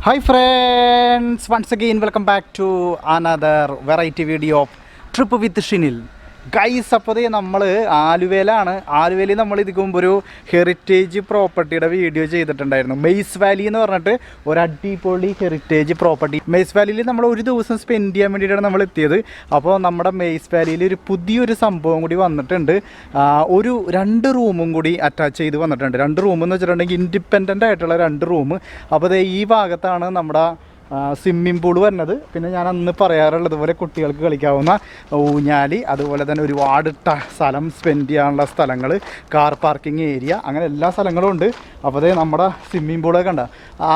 Hi friends, once again welcome back to another variety video of Trip with Shinil. Guys, അപ്പോൾ നമ്മൾ ആലുവയിൽ നമ്മൾ ഇതിക്ക് മുമ്പ് ഒരു ഹെറിറ്റേജ് പ്രോപ്പർട്ടിയുടെ വീഡിയോ ചെയ്തിട്ടുണ്ടായിരുന്നു. മെയ്സ് വാലി എന്ന് പറഞ്ഞിട്ട് ഒരു അടിപൊളി ഹെറിറ്റേജ് പ്രോപ്പർട്ടി. മെയ്സ് വാലിയിൽ നമ്മൾ ഒരു ദിവസം സ്പെൻഡ് ചെയ്യാൻ വേണ്ടിയിട്ടാണ് നമ്മൾ എത്തിയത്. അപ്പോൾ നമ്മുടെ മെയ്സ് വാലിയിൽ ഒരു പുതിയൊരു സംഭവം കൂടി വന്നിട്ടുണ്ട്. ഒരു 2 റൂമും കൂടി അറ്റാച്ച് ചെയ്ത് വന്നിട്ടുണ്ട്. 2 റൂം എന്ന് വെച്ചിട്ടുണ്ടെങ്കിൽ ഇൻഡിപെൻഡൻ്റ് ആയിട്ടുള്ള 2 റൂം. അപ്പോൾ ഈ ഭാഗത്താണ് നമ്മുടെ സ്വിമ്മിംഗ് പൂൾ വരുന്നത്. പിന്നെ ഞാൻ അന്ന് പറയാറുള്ളത് പോലെ കുട്ടികൾക്ക് കളിക്കാവുന്ന ഊഞ്ഞാലി, അതുപോലെ തന്നെ ഒരുപാട് സ്ഥലം സ്പെൻഡ് ചെയ്യാനുള്ള സ്ഥലങ്ങൾ, കാർ പാർക്കിംഗ് ഏരിയ, അങ്ങനെ എല്ലാ സ്ഥലങ്ങളും ഉണ്ട്. അപ്പോൾ നമ്മുടെ സ്വിമ്മിംഗ് പൂളൊക്കെ ഉണ്ട്.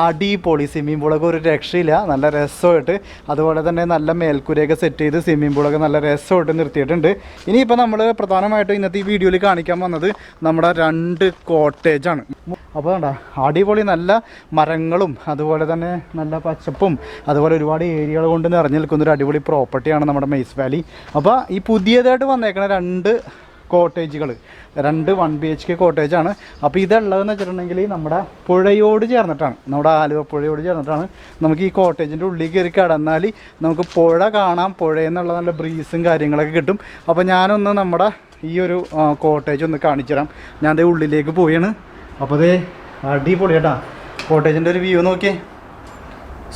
അടിപൊളി സ്വിമ്മിംഗ് പൂളൊക്കെ ഒരു രക്ഷയില്ല, നല്ല രസമായിട്ട്. അതുപോലെ തന്നെ നല്ല മേൽക്കൂരയൊക്കെ സെറ്റ് ചെയ്ത് സ്വിമ്മിംഗ് പൂളൊക്കെ നല്ല രസമായിട്ട് നിർത്തിയിട്ടുണ്ട്. ഇനിയിപ്പോൾ നമ്മൾ പ്രധാനമായിട്ടും ഇന്നത്തെ ഈ വീഡിയോയിൽ കാണിക്കാൻ വന്നത് നമ്മുടെ 2 കോട്ടേജാണ്. അപ്പോൾ കണ്ട അടിപൊളി നല്ല മരങ്ങളും അതുപോലെ തന്നെ നല്ല പച്ചപ്പും അതുപോലെ ഒരുപാട് ഏരിയകൾ കൊണ്ട് നിറഞ്ഞു നിൽക്കുന്നൊരു അടിപൊളി പ്രോപ്പർട്ടിയാണ് നമ്മുടെ മെയ്സ് വാലി. അപ്പോൾ ഈ പുതിയതായിട്ട് വന്നേക്കണ 2 കോട്ടേജുകൾ 2 1 BHK കോട്ടേജാണ്. അപ്പോൾ ഇതുള്ളതെന്ന് വെച്ചിട്ടുണ്ടെങ്കിൽ നമ്മുടെ പുഴയോട് ചേർന്നിട്ടാണ്, നമ്മുടെ ആലുവ പുഴയോട് ചേർന്നിട്ടാണ്. നമുക്ക് ഈ കോട്ടേജിൻ്റെ ഉള്ളിൽ കയറി കടന്നാൽ നമുക്ക് പുഴ കാണാം. പുഴയിൽ നിന്നുള്ള നല്ല ബ്രീസും കാര്യങ്ങളൊക്കെ കിട്ടും. അപ്പോൾ ഞാനൊന്ന് നമ്മുടെ ഈ ഒരു കോട്ടേജ് ഒന്ന് കാണിച്ചു തരാം. ഞാൻ ദേ ഉള്ളിലേക്ക് പോയാണ്. അപ്പോൾ അതേ അടിപൊളി കേട്ടോ കോട്ടേജിൻ്റെ ഒരു വ്യൂ നോക്കിയേ,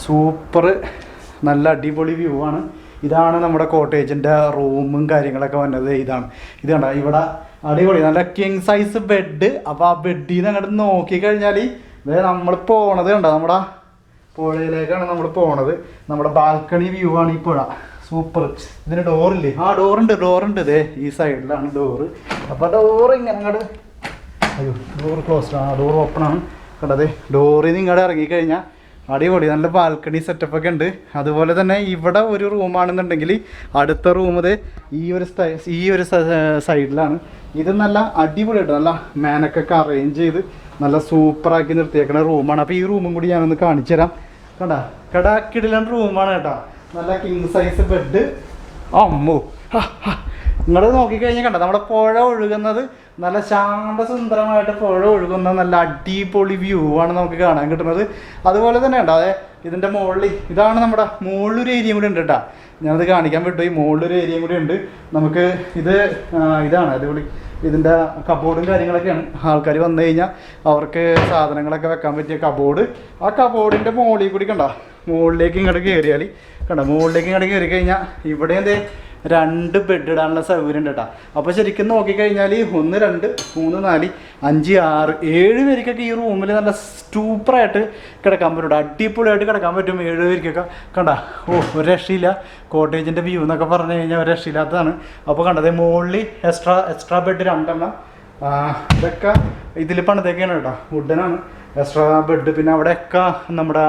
സൂപ്പർ നല്ല അടിപൊളി വ്യൂ ആണ്. ഇതാണ് നമ്മുടെ കോട്ടേജിൻ്റെ റൂമും കാര്യങ്ങളൊക്കെ വന്നത്. ഇത് കണ്ട ഇവിടെ അടിപൊളി നല്ല കിങ് സൈസ് ബെഡ്. അപ്പോൾ ആ ബെഡിൽ നിന്ന് അങ്ങോട്ട് നോക്കിക്കഴിഞ്ഞാൽ നമ്മൾ പോണത് കണ്ട നമ്മുടെ പുഴയിലേക്കാണ് നമ്മൾ പോണത്. നമ്മുടെ ബാൽക്കണി വ്യൂ ആണ് ഈ പുഴ, സൂപ്പർ. ഇതിന് ഡോറില്ലേ? ഡോറുണ്ട് ഇതേ ഈ സൈഡിലാണ് ഡോറ്. അപ്പോൾ ഡോറ് ഇങ്ങനെ അങ്ങോട്ട്, അയ്യോ ഡോർ ക്ലോസ്ഡ് ആണ്, ഡോർ ഓപ്പൺ ആണ്. കണ്ടതേ ഡോറിൽ നിന്ന് ഇങ്ങോട്ട് ഇറങ്ങിക്കഴിഞ്ഞാൽ അടിപൊളി നല്ല ബാൽക്കണി സെറ്റപ്പൊക്കെ ഉണ്ട്. അതുപോലെ തന്നെ ഇവിടെ ഒരു റൂമാണെന്നുണ്ടെങ്കിൽ അടുത്ത റൂം ഈ ഒരു സൈഡിലാണ്. ഇത് നല്ല അടിപൊളിയായിട്ട് നല്ല മാനക്കൊക്കെ അറേഞ്ച് ചെയ്ത് നല്ല സൂപ്പറാക്കി നിർത്തിയേക്കുന്ന റൂമാണ്. അപ്പോൾ ഈ റൂമും കൂടി ഞാനൊന്ന് കാണിച്ചു തരാം. കടാക്കിടിലൻ റൂമാണ് കേട്ടോ. നല്ല കിങ് സൈസ് ബെഡ്. അമ്മോ, ഇങ്ങോട്ട് നോക്കിക്കഴിഞ്ഞാൽ കണ്ട നമ്മുടെ പുഴ ഒഴുകുന്നത് നല്ല ശാന്തസുന്ദരമായിട്ട് പുഴ ഒഴുകുന്ന നല്ല അടിപൊളി വ്യൂ ആണ് നമുക്ക് കാണാൻ കിട്ടുന്നത്. അതുപോലെ തന്നെ ഉണ്ട് അതെ ഇതിൻ്റെ മുകളിൽ ഇതാണ് നമ്മുടെ മുകളിലൊരു ഏരിയയും കൂടി ഉണ്ട് കേട്ടോ. ഞാനത് കാണിക്കാൻ വിട്ടു. ഈ മുകളിലൊരു ഏരിയയും കൂടി ഉണ്ട്. നമുക്ക് ഇതാണ് അടിപൊളി. ഇതിൻ്റെ കബോർഡും കാര്യങ്ങളൊക്കെയാണ്. ആൾക്കാർ വന്നു കഴിഞ്ഞാൽ അവർക്ക് സാധനങ്ങളൊക്കെ വെക്കാൻ പറ്റിയ കബോർഡ്. ആ കബോർഡിൻ്റെ മുകളിൽ കൂടി മുകളിലേക്ക് ഇങ്ങോട്ട് കയറിയാൽ മുകളിലേക്ക് ഇങ്ങോട്ട് കയറി കഴിഞ്ഞാൽ ഇവിടെ 2 ബെഡ് ഇടാനുള്ള സൗകര്യം ഉണ്ട് കേട്ടോ. അപ്പോൾ ശരിക്കും നോക്കിക്കഴിഞ്ഞാൽ 1 2 3 4 5 6 7 പേർക്കൊക്കെ ഈ റൂമിൽ നല്ല സൂപ്പറായിട്ട് കിടക്കാൻ പറ്റും. അടിപൊളിയായിട്ട് കിടക്കാൻ പറ്റും 7 പേർക്കൊക്കെ. ഒരു രക്ഷയില്ല. കോട്ടേജിൻ്റെ വ്യൂ എന്നൊക്കെ പറഞ്ഞു കഴിഞ്ഞാൽ ഒരു രക്ഷയില്ലാത്തതാണ്. അപ്പോൾ കണ്ടത് മുകളിൽ എക്സ്ട്രാ ബെഡ് 2 എണ്ണം. ഇതൊക്കെ ഇതിൽ പണിതൊക്കെയാണ് കേട്ടോ, വുഡനാണ് എക്സ്ട്രാ ബെഡ്. പിന്നെ അവിടെയൊക്കെ നമ്മുടെ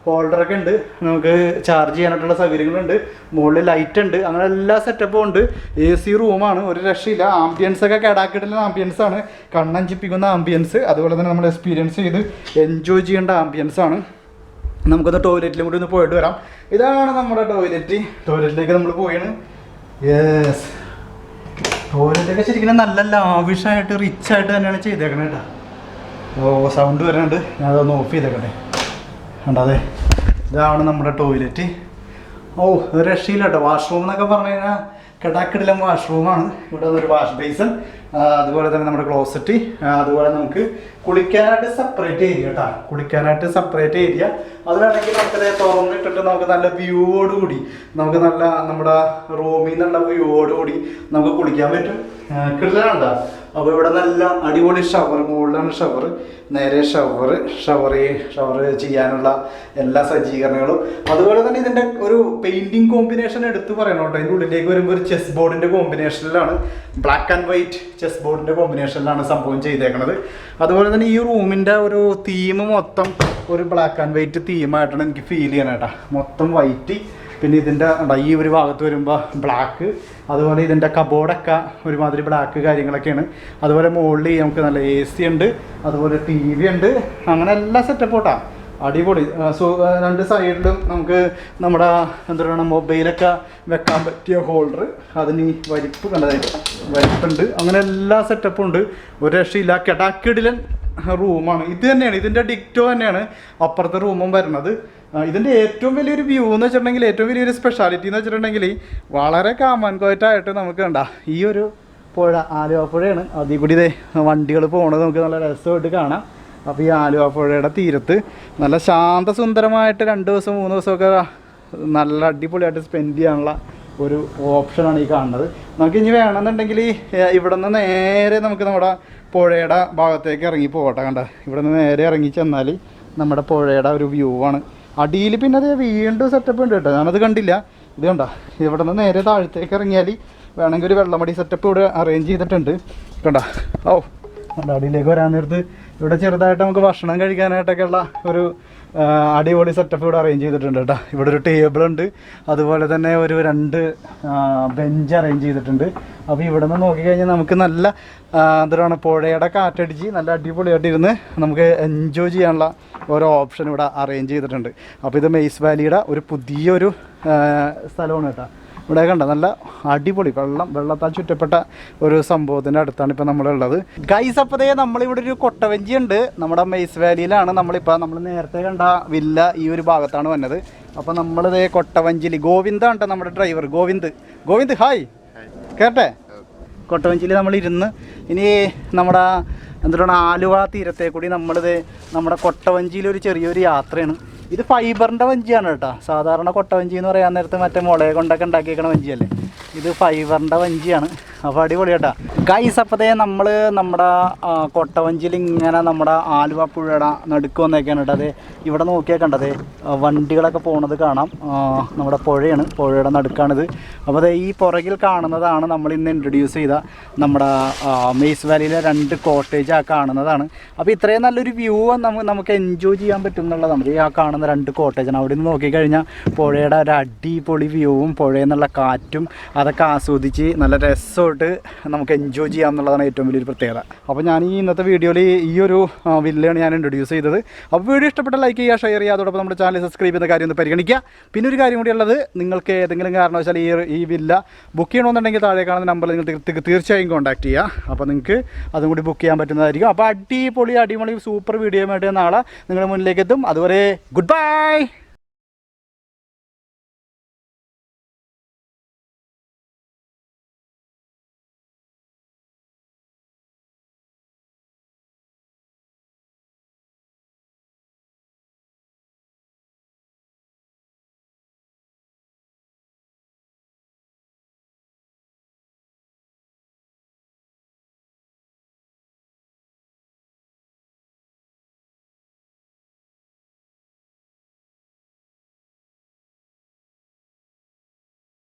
ഹോൾഡറൊക്കെ ഉണ്ട്, നമുക്ക് ചാർജ് ചെയ്യാനായിട്ടുള്ള സൗകര്യങ്ങളുണ്ട്. മുകളിൽ ലൈറ്റ് ഉണ്ട്, അങ്ങനെ എല്ലാ സെറ്റപ്പും ഉണ്ട്. AC റൂമാണ്, ഒരു രക്ഷയില്ല. ആംബിയൻസൊക്കെ കേടാക്കിയിട്ടുള്ള ആംബിയൻസാണ്, കണ്ണഞ്ചിപ്പിക്കുന്ന ആംബിയൻസ്. അതുപോലെ തന്നെ നമ്മൾ എക്സ്പീരിയൻസ് ചെയ്ത് എൻജോയ് ചെയ്യേണ്ട ആംബിയൻസാണ്. നമുക്കൊന്ന് ടോയ്ലറ്റിലും കൂടി ഒന്ന് പോയിട്ട് വരാം. ഇതാണ് നമ്മുടെ ടോയ്ലറ്റിലേക്ക് നമ്മൾ പോയാണ്. യെസ്, ടോയ്ലറ്റൊക്കെ ശരിക്കും നല്ല ലാവിഷായിട്ട് റിച്ചായിട്ട് തന്നെയാണ് ചെയ്തേക്കണേ കേട്ടോ. സൗണ്ട് വരുന്നുണ്ട്, ഞാനതൊന്ന് ഓഫ് ചെയ്തേക്കട്ടെ. അതെ ഇതാണ് നമ്മുടെ ടോയ്ലറ്റ്. ഒരു രക്ഷയില്ല കേട്ടോ. വാഷ്റൂം എന്നൊക്കെ പറഞ്ഞു കഴിഞ്ഞാൽ കിടാക്കിടിലം വാഷ്റൂമാണ്. ഇവിടെ ഒരു വാഷ് ബേസൺ, അതുപോലെ തന്നെ നമ്മുടെ ക്ലോസറ്റ്, അതുപോലെ നമുക്ക് കുളിക്കാനായിട്ട് സെപ്പറേറ്റ് ഏരിയ കേട്ടോ. അത് വേണമെങ്കിൽ നമുക്കത് തുറന്നിട്ടിട്ട് നമുക്ക് നല്ല വ്യൂവോടുകൂടി നമുക്ക് നല്ല നമ്മുടെ റൂമിൽ നിന്നുള്ള വ്യൂവോടുകൂടി നമുക്ക് കുളിക്കാൻ പറ്റും. കിടലാണ്ടോ. അപ്പോൾ ഇവിടെ നല്ല അടിപൊളി ഷവർ, മുകളിലാണ് ഷവർ, നേരെ ഷവർ ചെയ്യാനുള്ള എല്ലാ സജ്ജീകരണങ്ങളും. അതുപോലെ തന്നെ ഇതിൻ്റെ ഒരു പെയിൻറ്റിങ് കോമ്പിനേഷൻ എടുത്ത് പറയണം കേട്ടോ. ഇതിൻ്റെ ഉള്ളിലേക്ക് വരുമ്പോൾ ഒരു ചെസ് ബോർഡിൻ്റെ കോമ്പിനേഷനിലാണ്, ബ്ലാക്ക് ആൻഡ് വൈറ്റ് ചെസ് ബോർഡിൻ്റെ കോമ്പിനേഷനിലാണ് സംഭവം ചെയ്തേക്കുന്നത്. അതുപോലെ തന്നെ ഈ റൂമിൻ്റെ ഒരു തീം മൊത്തം ഒരു ബ്ലാക്ക് ആൻഡ് വൈറ്റ് തീമായിട്ടാണ് എനിക്ക് ഫീൽ ചെയ്യണം കേട്ടോ. മൊത്തം വൈറ്റ്, പിന്നെ ഇതിൻ്റെ ഈ ഒരു ഭാഗത്ത് വരുമ്പോൾ ബ്ലാക്ക്. അതുപോലെ ഇതിൻ്റെ കബോർഡൊക്കെ ഒരുമാതിരി ബ്ലാക്ക് കാര്യങ്ങളൊക്കെയാണ്. അതുപോലെ മുകളിൽ നമുക്ക് നല്ല AC ഉണ്ട്, അതുപോലെ TV ഉണ്ട്, അങ്ങനെ എല്ലാ സെറ്റപ്പും കേട്ടോ. അടിപൊളി. 2 സൈഡിലും നമുക്ക് നമ്മുടെ എന്താ പറയുക മൊബൈലൊക്കെ വെക്കാൻ പറ്റിയ ഹോൾഡർ, അതിന് വലിപ്പുണ്ട്, അങ്ങനെ എല്ലാ സെറ്റപ്പും ഉണ്ട്. ഒരു രക്ഷയില്ല. കിടാക്കിടിലൻ റൂമാണ്. ഇത് തന്നെയാണ് ഇതിൻ്റെ ഡിക്റ്റോ തന്നെയാണ് അപ്പുറത്തെ റൂമും വരുന്നത്. ഇതിൻ്റെ ഏറ്റവും വലിയൊരു വ്യൂ എന്ന് വെച്ചിട്ടുണ്ടെങ്കിൽ ഏറ്റവും വലിയൊരു സ്പെഷ്യാലിറ്റി എന്ന് വെച്ചിട്ടുണ്ടെങ്കിൽ വളരെ കാമൻകോയറ്റായിട്ട് നമുക്ക് കണ്ട ഈ ഒരു പുഴ ആലുവ പുഴയാണ്. അതിൽ കൂടി ഇതേ വണ്ടികൾ പോകുന്നത് നമുക്ക് നല്ല രസമായിട്ട് കാണാം. അപ്പോൾ ഈ ആലുവ പുഴയുടെ തീരത്ത് നല്ല ശാന്തസുന്ദരമായിട്ട് 2 ദിവസം 3 ദിവസമൊക്കെ നല്ല അടിപൊളിയായിട്ട് സ്പെൻഡ് ചെയ്യാനുള്ള ഒരു ഓപ്ഷനാണ് ഈ കാണുന്നത്. നമുക്ക് ഇനി വേണമെന്നുണ്ടെങ്കിൽ ഇവിടെ നിന്ന് നേരെ നമുക്ക് നമ്മുടെ പുഴയുടെ ഭാഗത്തേക്ക് ഇറങ്ങി പോകട്ടെ. കണ്ട ഇവിടെ നിന്ന് നേരെ ഇറങ്ങി ചെന്നാൽ നമ്മുടെ പുഴയുടെ ഒരു വ്യൂ ആണ്. അടിയിൽ പിന്നെ അത് വീണ്ടും സെറ്റപ്പ് ഉണ്ട് കേട്ടോ, ഞാനത് കണ്ടില്ല. ഇത് കണ്ട ഇവിടെ നിന്ന് നേരെ താഴത്തേക്ക് ഇറങ്ങിയാൽ വേണമെങ്കിൽ ഒരു വെള്ളമടി സെറ്റപ്പ് ഇവിടെ അറേഞ്ച് ചെയ്തിട്ടുണ്ട്. കണ്ട ഓ കണ്ട അടിയിലേക്ക് വരാൻ നേരത്ത് ഇവിടെ ചെറുതായിട്ട് നമുക്ക് ഭക്ഷണം കഴിക്കാനായിട്ടൊക്കെയുള്ള ഒരു അടിപൊളി സെറ്റപ്പ് ഇവിടെ അറേഞ്ച് ചെയ്തിട്ടുണ്ട് കേട്ടോ. ഇവിടെ ഒരു ടേബിളുണ്ട്, അതുപോലെ തന്നെ ഒരു 2 ബെഞ്ച് അറേഞ്ച് ചെയ്തിട്ടുണ്ട്. അപ്പോൾ ഇവിടെ നിന്ന് നോക്കിക്കഴിഞ്ഞാൽ നമുക്ക് നല്ല എന്താണ് പുഴയുടെ കാറ്റടിച്ച് നല്ല അടിപൊളിയായിട്ട് ഇരുന്ന് നമുക്ക് എൻജോയ് ചെയ്യാനുള്ള ഓരോ ഓപ്ഷൻ ഇവിടെ അറേഞ്ച് ചെയ്തിട്ടുണ്ട്. അപ്പോൾ ഇത് മെയ്സ് വാലിയുടെ ഒരു പുതിയൊരു സ്ഥലമാണ് കേട്ടോ. ഇവിടെ കണ്ട നല്ല അടിപൊളി വെള്ളത്താൽ ചുറ്റപ്പെട്ട ഒരു സംഭവത്തിൻ്റെ അടുത്താണ് ഇപ്പോൾ നമ്മളുള്ളത്. ഗൈസ് അപ്പോഴേ നമ്മളിവിടെ ഒരു കൊട്ടവഞ്ചി ഉണ്ട്, നമ്മുടെ മെയ്സ് വാലിയിലാണ് നമ്മളിപ്പോൾ. നമ്മൾ നേരത്തെ കണ്ട വില്ല ഈ ഒരു ഭാഗത്താണ് വന്നത്. അപ്പോൾ നമ്മളിതേ കൊട്ടവഞ്ചിയിൽ ഗോവിന്ദാണ് കേട്ടോ നമ്മുടെ ഡ്രൈവർ. ഗോവിന്ദ് ഹായ്, കേട്ടെ. കൊട്ടവഞ്ചിയിൽ നമ്മളിരുന്ന് ഇനി നമ്മുടെ എന്താണ് ആലുവ തീരത്തെ കൂടി നമ്മളിത് നമ്മുടെ കൊട്ടവഞ്ചിയിലൊരു ചെറിയൊരു യാത്രയാണ്. ഇത് ഫൈബറിൻ്റെ വഞ്ചിയാണ് കേട്ടോ. സാധാരണ കൊട്ടവഞ്ചി എന്ന് പറയാൻ നേരത്തെ മറ്റേ മുളയെ കൊണ്ടൊക്കെ ഉണ്ടാക്കിയേക്കണ വഞ്ചിയല്ലേ, ഇത് ഫൈബറിൻ്റെ വഞ്ചിയാണ്. അപ്പോൾ അടിപൊളി കേട്ടോ ഗൈസ്. അപ്പോഴേ നമ്മൾ നമ്മുടെ കൊട്ടവഞ്ചിയിൽ ഇങ്ങനെ നമ്മുടെ ആലുവ പുഴയുടെ നടുക്ക് വന്നേക്കാണ് കേട്ടോ. അതെ ഇവിടെ നോക്കിയാൽ കണ്ടതേ വണ്ടികളൊക്കെ പോകുന്നത് കാണാം. നമ്മുടെ പുഴയുടെ നടുക്കാണിത്. അപ്പോൾ അതെ ഈ പുറകിൽ കാണുന്നതാണ് നമ്മൾ ഇന്ന് ഇൻട്രൊഡ്യൂസ് ചെയ്ത നമ്മുടെ മെയ്സ് വാലിയിലെ 2 കോട്ടേജ് കാണുന്നതാണ്. അപ്പോൾ ഇത്രയും നല്ലൊരു വ്യൂ നമുക്ക് എൻജോയ് ചെയ്യാൻ പറ്റും എന്നുള്ളതാണ്. ഈ കാണുന്ന 2 കോട്ടേജാണ്. അവിടെ നിന്ന് നോക്കിക്കഴിഞ്ഞാൽ പുഴയുടെ ഒരു അടിപൊളി വ്യൂവും പുഴയിൽ നിന്നുള്ള കാറ്റും അതൊക്കെ ആസ്വദിച്ച് നല്ല രസമായിട്ട് നമുക്ക് എൻജോയ് ചെയ്യാം എന്നുള്ളതാണ് ഏറ്റവും വലിയൊരു പ്രത്യേകത. അപ്പോൾ ഞാൻ ഈ ഇന്നത്തെ വീഡിയോയിൽ ഈ ഒരു വില്ലയാണ് ഞാൻ ഇൻട്രൊഡ്യൂസ് ചെയ്തത്. അപ്പോൾ വീഡിയോ ഇഷ്ടപ്പെട്ട ലൈക്ക് ചെയ്യുക, ഷെയർ ചെയ്യുക, അതോടൊപ്പം നമ്മുടെ ചാനൽ സബ്സ്ക്രൈബ് ചെയ്യുന്ന കാര്യം ഒന്ന് പരിഗണിക്കുക. പിന്നെ ഒരു കാര്യം കൂടി ഉള്ളത്, നിങ്ങൾക്ക് ഏതെങ്കിലും കാരണവശാൽ ഈ വില്ല ബുക്ക് ചെയ്യണമെന്നുണ്ടെങ്കിൽ താഴെ കാണുന്ന നമ്പറിൽ നിങ്ങൾ തീർച്ചയായും കോൺടാക്ട് ചെയ്യുക. അപ്പോൾ നിങ്ങൾക്ക് അതും കൂടി ബുക്ക് ചെയ്യാൻ പറ്റുന്നതായിരിക്കും. അപ്പോൾ അടിപൊളി സൂപ്പർ വീഡിയോയുമായിട്ട് നാളെ നിങ്ങളുടെ മുന്നിലേക്ക് എത്തും. അതുവരെ ഗുഡ് ബൈ.